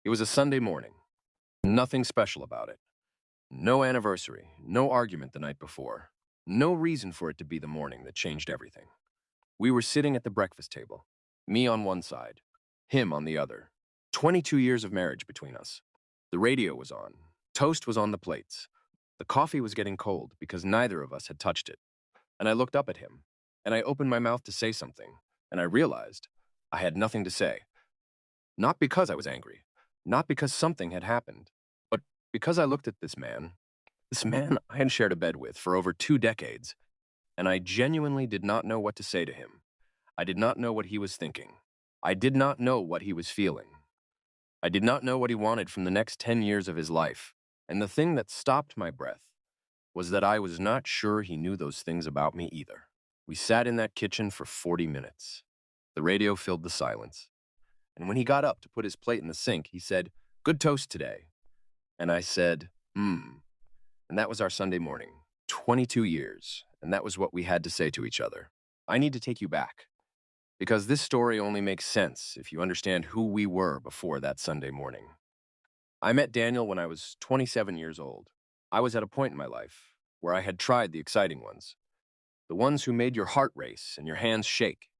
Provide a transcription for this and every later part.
It was a Sunday morning. Nothing special about it. No anniversary, no argument the night before. No reason for it to be the morning that changed everything. We were sitting at the breakfast table. Me on one side, him on the other. 22 years of marriage between us. The radio was on. Toast was on the plates. The coffee was getting cold because neither of us had touched it. And I looked up at him, and I opened my mouth to say something, and I realized I had nothing to say. Not because I was angry, not because something had happened, but because I looked at this man I had shared a bed with for over 2 decades, and I genuinely did not know what to say to him. I did not know what he was thinking. I did not know what he was feeling. I did not know what he wanted from the next 10 years of his life, and the thing that stopped my breath was that I was not sure he knew those things about me either. We sat in that kitchen for 40 minutes. The radio filled the silence. And when he got up to put his plate in the sink, he said, "Good toast today." And I said, "Hmm." And that was our Sunday morning. 22 years. And that was what we had to say to each other. I need to take you back, because this story only makes sense if you understand who we were before that Sunday morning. I met Daniel when I was 27 years old. I was at a point in my life where I had tried the exciting ones, the ones who made your heart race and your hands shake,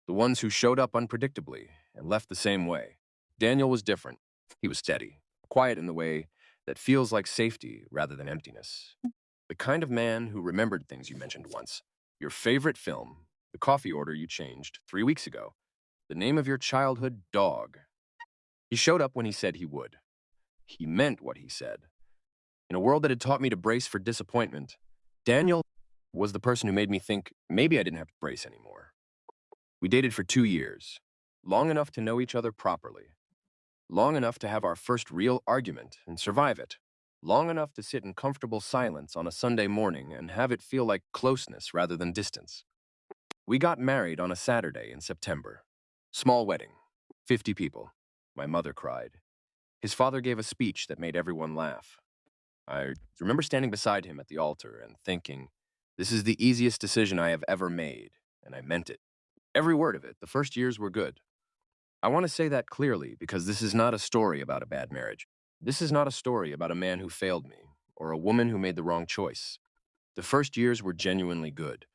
the ones who showed up unpredictably and left the same way. Daniel was different. He was steady, quiet in the way that feels like safety rather than emptiness. The kind of man who remembered things you mentioned once. Your favorite film, the coffee order you changed 3 weeks ago, the name of your childhood dog. He showed up when he said he would. He meant what he said. In a world that had taught me to brace for disappointment, Daniel was the person who made me think maybe I didn't have to brace anymore. We dated for 2 years, long enough to know each other properly, long enough to have our first real argument and survive it, long enough to sit in comfortable silence on a Sunday morning and have it feel like closeness rather than distance. We got married on a Saturday in September. Small wedding, 50 people. My mother cried. His father gave a speech that made everyone laugh. I remember standing beside him at the altar and thinking, this is the easiest decision I have ever made, and I meant it. Every word of it. The first years were good. I want to say that clearly because this is not a story about a bad marriage. This is not a story about a man who failed me or a woman who made the wrong choice. The first years were genuinely good.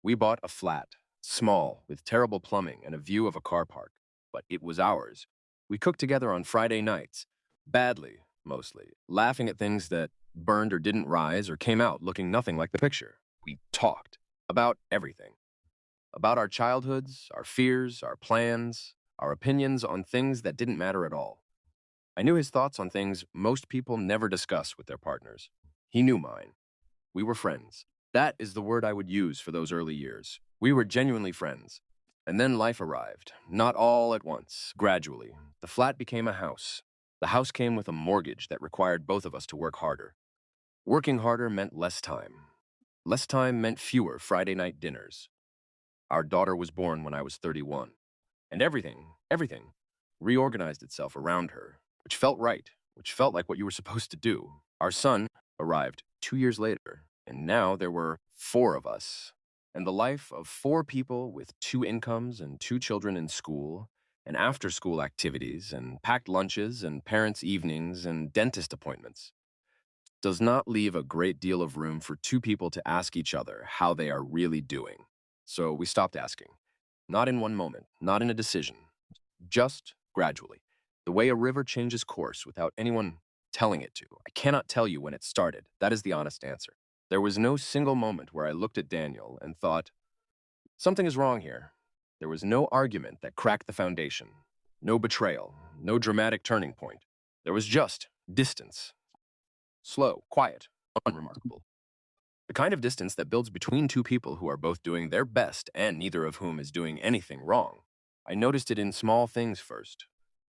We bought a flat, small, with terrible plumbing and a view of a car park, but it was ours. We cooked together on Friday nights, badly, mostly, laughing at things that burned or didn't rise or came out looking nothing like the picture. We talked about everything. About our childhoods, our fears, our plans, our opinions on things that didn't matter at all. I knew his thoughts on things most people never discuss with their partners. He knew mine. We were friends. That is the word I would use for those early years. We were genuinely friends. And then life arrived. Not all at once, gradually. The flat became a house. The house came with a mortgage that required both of us to work harder. Working harder meant less time. Less time meant fewer Friday night dinners. Our daughter was born when I was 31. And everything, reorganized itself around her, which felt right, which felt like what you were supposed to do. Our son arrived 2 years later, and now there were 4 of us. And the life of 4 people with 2 incomes and 2 children in school, and after-school activities, and packed lunches, and parents' evenings, and dentist appointments, does not leave a great deal of room for 2 people to ask each other how they are really doing. So we stopped asking. Not in one moment, not in a decision, just gradually. The way a river changes course without anyone telling it to. I cannot tell you when it started. That is the honest answer. There was no single moment where I looked at Daniel and thought, something is wrong here. There was no argument that cracked the foundation. No betrayal, no dramatic turning point. There was just distance. Slow, quiet, unremarkable. The kind of distance that builds between 2 people who are both doing their best and neither of whom is doing anything wrong. I noticed it in small things first.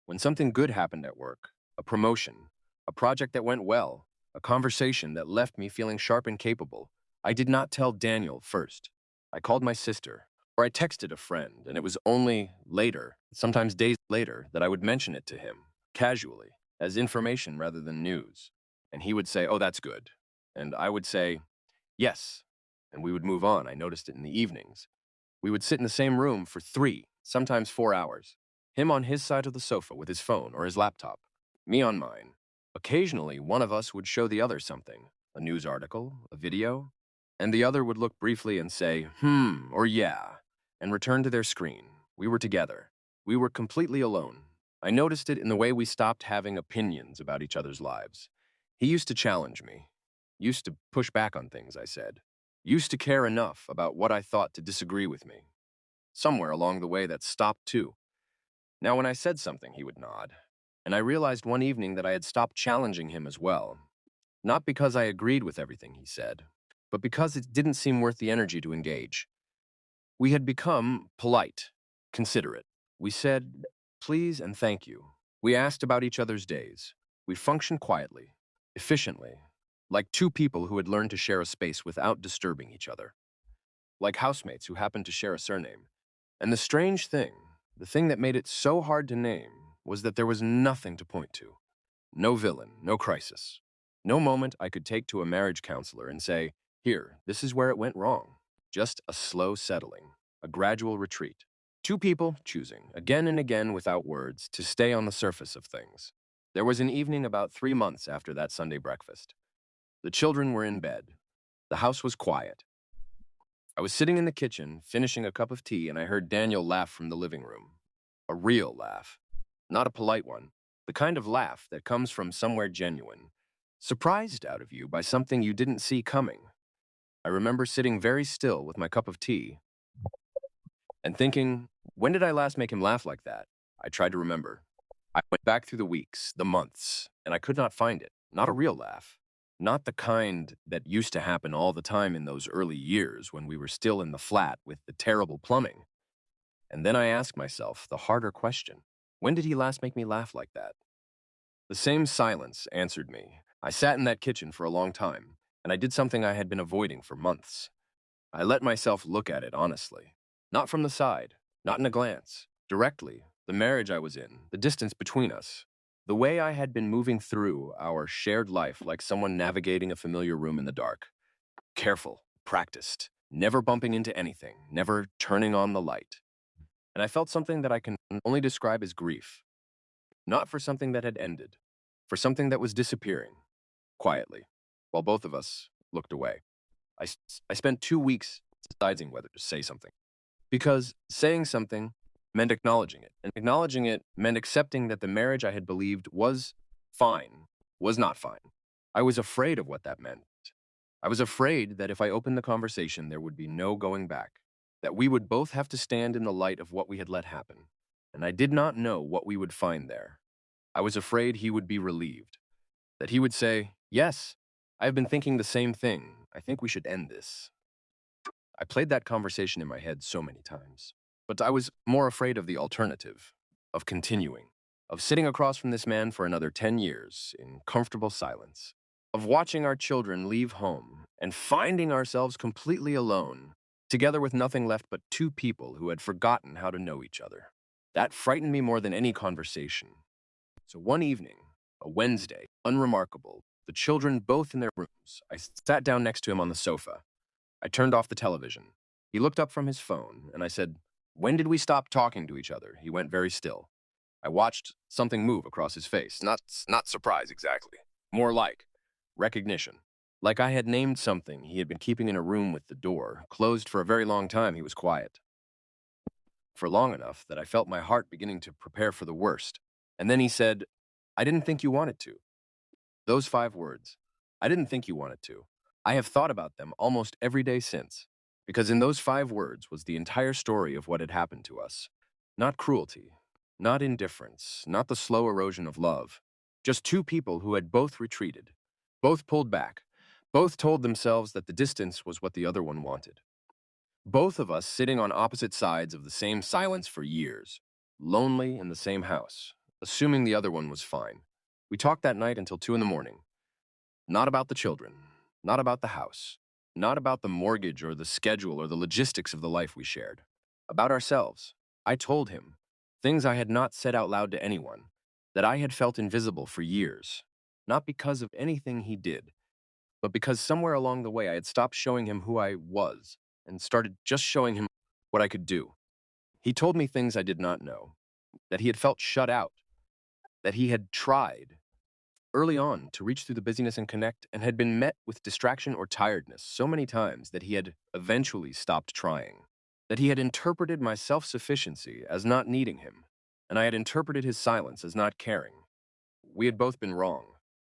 When something good happened at work, a promotion, a project that went well, a conversation that left me feeling sharp and capable, I did not tell Daniel first. I called my sister, or I texted a friend, and it was only later, sometimes days later, that I would mention it to him, casually, as information rather than news. And he would say, "Oh, that's good." And I would say, "Yes," and we would move on. I noticed it in the evenings. We would sit in the same room for 3, sometimes 4 hours. Him on his side of the sofa with his phone or his laptop. me on mine. Occasionally, one of us would show the other something, a news article, a video, and the other would look briefly and say, or yeah, and return to their screen. We were together. We were completely alone. I noticed it in the way we stopped having opinions about each other's lives. He used to challenge me, used to push back on things I said, used to care enough about what I thought to disagree with me. Somewhere along the way that stopped too. Now, when I said something, he would nod. And I realized one evening that I had stopped challenging him as well. Not because I agreed with everything he said, but because it didn't seem worth the energy to engage. We had become polite, considerate. We said please and thank you. We asked about each other's days. We functioned quietly, efficiently, like two people who had learned to share a space without disturbing each other, like housemates who happened to share a surname. And the strange thing, the thing that made it so hard to name, was that there was nothing to point to. No villain, no crisis. No moment I could take to a marriage counselor and say, here, this is where it went wrong. Just a slow settling, a gradual retreat. Two people choosing, again and again without words, to stay on the surface of things. There was an evening about 3 months after that Sunday breakfast. The children were in bed. The house was quiet. I was sitting in the kitchen, finishing a cup of tea, and I heard Daniel laugh from the living room. A real laugh. Not a polite one. The kind of laugh that comes from somewhere genuine. Surprised out of you by something you didn't see coming. I remember sitting very still with my cup of tea and thinking, when did I last make him laugh like that? I tried to remember. I went back through the weeks, the months, and I could not find it. Not a real laugh. Not the kind that used to happen all the time in those early years when we were still in the flat with the terrible plumbing. And then I asked myself the harder question. When did he last make me laugh like that? The same silence answered me. I sat in that kitchen for a long time, and I did something I had been avoiding for months. I let myself look at it honestly. Not from the side, not in a glance. Directly, the marriage I was in, the distance between us. The way I had been moving through our shared life like someone navigating a familiar room in the dark. Careful, practiced, never bumping into anything, never turning on the light. And I felt something that I can only describe as grief. Not for something that had ended, for something that was disappearing, quietly, while both of us looked away. I spent 2 weeks deciding whether to say something. Because saying something meant acknowledging it, and acknowledging it meant accepting that the marriage I had believed was fine was not fine. I was afraid of what that meant. I was afraid that if I opened the conversation, there would be no going back, that we would both have to stand in the light of what we had let happen, and I did not know what we would find there. I was afraid he would be relieved, that he would say, yes, I have been thinking the same thing. I think we should end this. I played that conversation in my head so many times. But I was more afraid of the alternative, of continuing, of sitting across from this man for another 10 years in comfortable silence, of watching our children leave home and finding ourselves completely alone, together with nothing left but two people who had forgotten how to know each other. That frightened me more than any conversation. So one evening, a Wednesday, unremarkable, the children both in their rooms, I sat down next to him on the sofa. I turned off the television. He looked up from his phone, and I said, when did we stop talking to each other? He went very still. I watched something move across his face. Not surprise exactly. More like recognition. Like I had named something he had been keeping in a room with the door closed for a very long time. He was quiet. For long enough that I felt my heart beginning to prepare for the worst. And then he said, I didn't think you wanted to. Those 5 words. I didn't think you wanted to. I have thought about them almost every day since, because in those 5 words was the entire story of what had happened to us. Not cruelty, not indifference, not the slow erosion of love. Just two people who had both retreated, both pulled back, both told themselves that the distance was what the other one wanted. Both of us sitting on opposite sides of the same silence for years, lonely in the same house, assuming the other one was fine. We talked that night until 2 in the morning. Not about the children, not about the house, not about the mortgage or the schedule or the logistics of the life we shared. About ourselves. I told him things I had not said out loud to anyone, that I had felt invisible for years, not because of anything he did, but because somewhere along the way I had stopped showing him who I was and started just showing him what I could do. He told me things I did not know, that he had felt shut out, that he had tried early on to reach through the busyness and connect, and had been met with distraction or tiredness so many times that he had eventually stopped trying. That he had interpreted my self-sufficiency as not needing him, and I had interpreted his silence as not caring. We had both been wrong.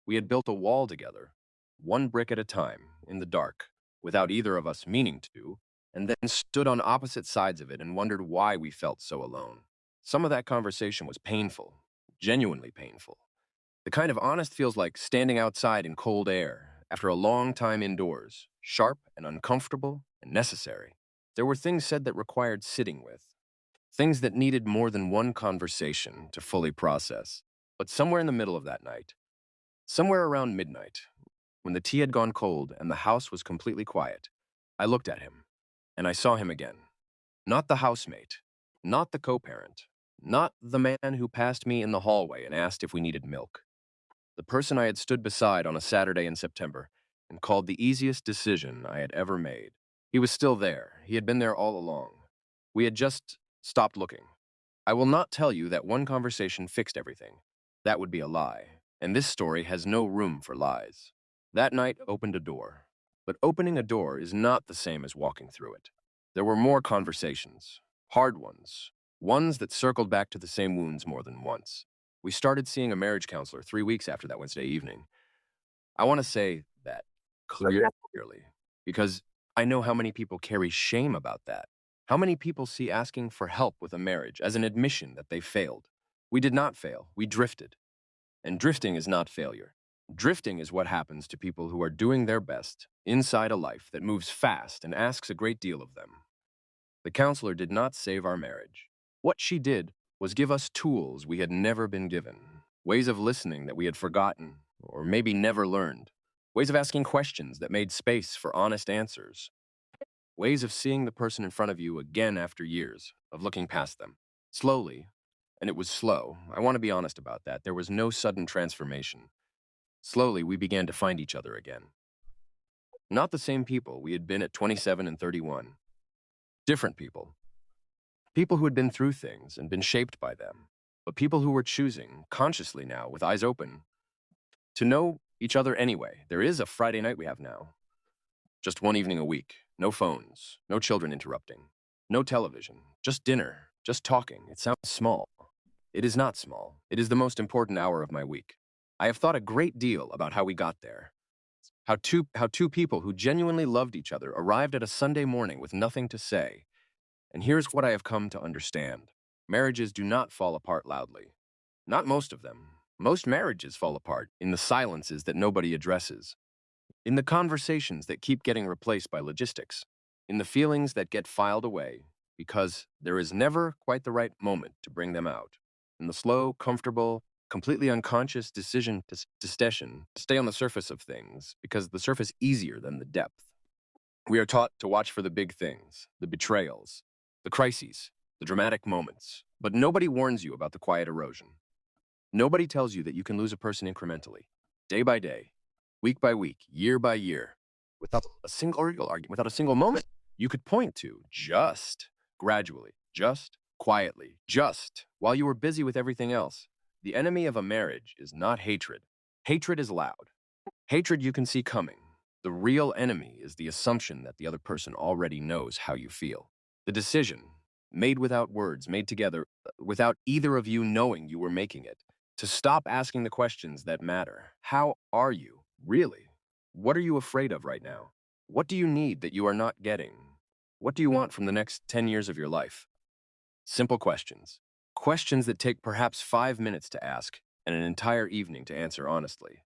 We had built a wall together, one brick at a time, in the dark, without either of us meaning to, and then stood on opposite sides of it and wondered why we felt so alone. Some of that conversation was painful, genuinely painful. The kind of honest feels like standing outside in cold air after a long time indoors, sharp and uncomfortable and necessary. There were things said that required sitting with, things that needed more than one conversation to fully process. But somewhere in the middle of that night, somewhere around midnight, when the tea had gone cold and the house was completely quiet, I looked at him, and I saw him again. Not the housemate, not the co-parent, not the man who passed me in the hallway and asked if we needed milk. The person I had stood beside on a Saturday in September and called the easiest decision I had ever made. He was still there. He had been there all along. We had just stopped looking. I will not tell you that one conversation fixed everything. That would be a lie, and this story has no room for lies. That night opened a door, but opening a door is not the same as walking through it. There were more conversations, hard ones, ones that circled back to the same wounds more than once. We started seeing a marriage counselor 3 weeks after that Wednesday evening. I want to say that clearly, because I know how many people carry shame about that. How many people see asking for help with a marriage as an admission that they failed? We did not fail, we drifted. And drifting is not failure. Drifting is what happens to people who are doing their best inside a life that moves fast and asks a great deal of them. The counselor did not save our marriage. What she did was give us tools we had never been given, ways of listening that we had forgotten or maybe never learned, ways of asking questions that made space for honest answers, ways of seeing the person in front of you again after years, of looking past them. Slowly, and it was slow, I want to be honest about that, there was no sudden transformation. Slowly, we began to find each other again. Not the same people we had been at 27 and 31. Different people. People who had been through things and been shaped by them, but people who were choosing, consciously now, with eyes open, to know each other anyway. There is a Friday night we have now. Just one evening a week. No phones, no children interrupting, no television, just dinner, just talking. It sounds small. It is not small. It is the most important hour of my week. I have thought a great deal about how we got there. How two people who genuinely loved each other arrived at a Sunday morning with nothing to say. And here's what I have come to understand. Marriages do not fall apart loudly. Not most of them. Most marriages fall apart in the silences that nobody addresses, in the conversations that keep getting replaced by logistics, in the feelings that get filed away because there is never quite the right moment to bring them out, in the slow, comfortable, completely unconscious decision to stay on the surface of things because the surface easier than the depth. We are taught to watch for the big things, the betrayals, the crises, the dramatic moments, but nobody warns you about the quiet erosion. Nobody tells you that you can lose a person incrementally, day by day, week by week, year by year, without a single argument, without a single moment you could point to, just gradually, just quietly, just while you were busy with everything else. The enemy of a marriage is not hatred. Hatred is loud. Hatred you can see coming. The real enemy is the assumption that the other person already knows how you feel. The decision, made without words, made together, without either of you knowing you were making it, to stop asking the questions that matter. How are you, really? What are you afraid of right now? What do you need that you are not getting? What do you want from the next 10 years of your life? Simple questions. Questions that take perhaps 5 minutes to ask and an entire evening to answer honestly.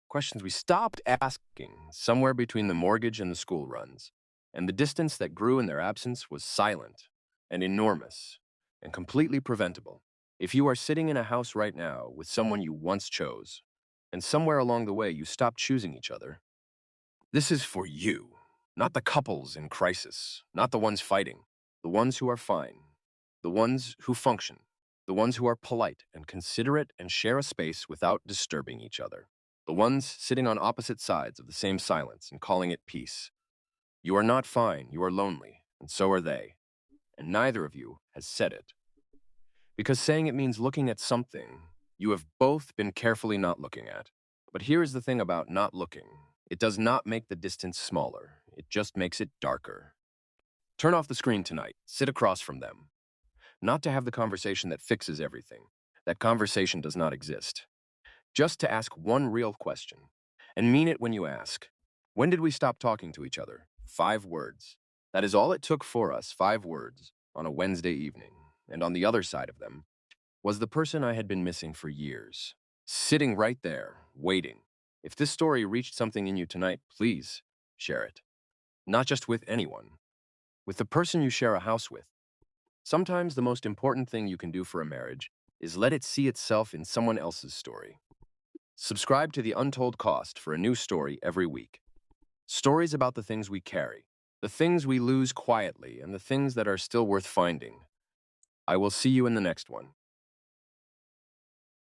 Questions we stopped asking somewhere between the mortgage and the school runs, and the distance that grew in their absence was silent and enormous and completely preventable. If you are sitting in a house right now with someone you once chose, and somewhere along the way you stopped choosing each other, this is for you, not the couples in crisis, not the ones fighting, the ones who are fine, the ones who function, the ones who are polite and considerate and share a space without disturbing each other, the ones sitting on opposite sides of the same silence and calling it peace. You are not fine, you are lonely, and so are they, and neither of you has said it. Because saying it means looking at something you have both been carefully not looking at. But here is the thing about not looking. It does not make the distance smaller. It just makes it darker. Turn off the screen tonight. Sit across from them. Not to have the conversation that fixes everything. That conversation does not exist. Just to ask one real question. And mean it when you ask. When did we stop talking to each other? 5 words. That is all it took for us, 5 words, on a Wednesday evening. And on the other side of them was the person I had been missing for years. Sitting right there, waiting. If this story reached something in you tonight, please share it. Not just with anyone, with the person you share a house with. Sometimes the most important thing you can do for a marriage is let it see itself in someone else's story. Subscribe to The Untold Cost for a new story every week. Stories about the things we carry, the things we lose quietly, and the things that are still worth finding. I will see you in the next one.